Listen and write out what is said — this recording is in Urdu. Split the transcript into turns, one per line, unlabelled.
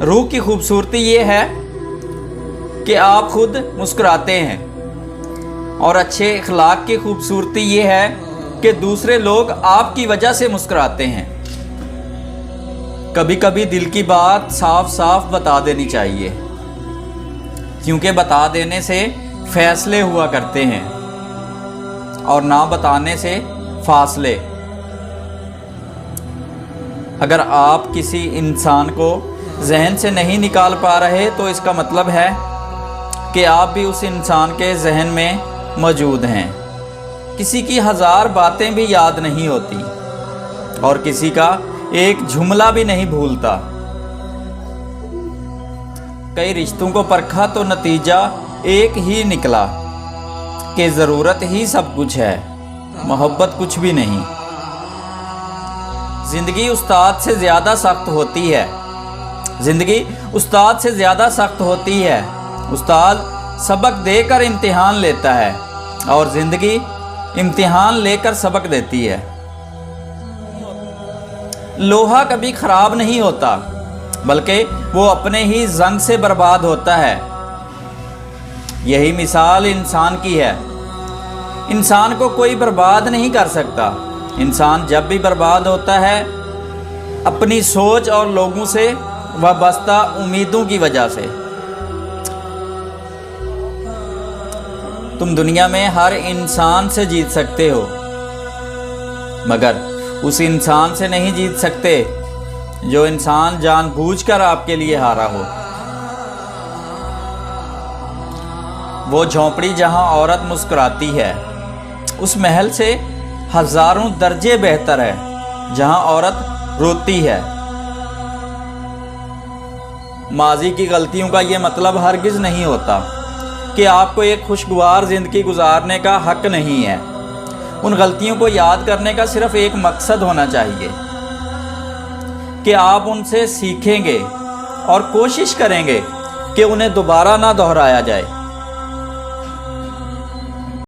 روح کی خوبصورتی یہ ہے کہ آپ خود مسکراتے ہیں، اور اچھے اخلاق کی خوبصورتی یہ ہے کہ دوسرے لوگ آپ کی وجہ سے مسکراتے ہیں۔ کبھی کبھی دل کی بات صاف صاف بتا دینی چاہیے، کیونکہ بتا دینے سے فیصلے ہوا کرتے ہیں اور نہ بتانے سے فاصلے۔ اگر آپ کسی انسان کو ذہن سے نہیں نکال پا رہے تو اس کا مطلب ہے کہ آپ بھی اس انسان کے ذہن میں موجود ہیں۔ کسی کی 1000 باتیں بھی یاد نہیں ہوتی اور کسی کا ایک جملہ بھی نہیں بھولتا۔ کئی رشتوں کو پرکھا تو نتیجہ ایک ہی نکلا کہ ضرورت ہی سب کچھ ہے، محبت کچھ بھی نہیں۔ زندگی استاد سے زیادہ سخت ہوتی ہے، زندگی استاد سے زیادہ سخت ہوتی ہے۔ استاد سبق دے کر امتحان لیتا ہے اور زندگی امتحان لے کر سبق دیتی ہے۔ لوہا کبھی خراب نہیں ہوتا، بلکہ وہ اپنے ہی زنگ سے برباد ہوتا ہے۔ یہی مثال انسان کی ہے۔ انسان کو کوئی برباد نہیں کر سکتا۔ انسان جب بھی برباد ہوتا ہے اپنی سوچ اور لوگوں سے وابستہ امیدوں کی وجہ سے۔ تم دنیا میں ہر انسان سے جیت سکتے ہو، مگر اس انسان سے نہیں جیت سکتے جو انسان جان بوجھ کر آپ کے لیے ہارا ہو۔ وہ جھونپڑی جہاں عورت مسکراتی ہے اس محل سے ہزاروں درجے بہتر ہے جہاں عورت روتی ہے۔ ماضی کی غلطیوں کا یہ مطلب ہرگز نہیں ہوتا کہ آپ کو ایک خوشگوار زندگی گزارنے کا حق نہیں ہے۔ ان غلطیوں کو یاد کرنے کا صرف ایک مقصد ہونا چاہیے کہ آپ ان سے سیکھیں گے اور کوشش کریں گے کہ انہیں دوبارہ نہ دہرایا جائے۔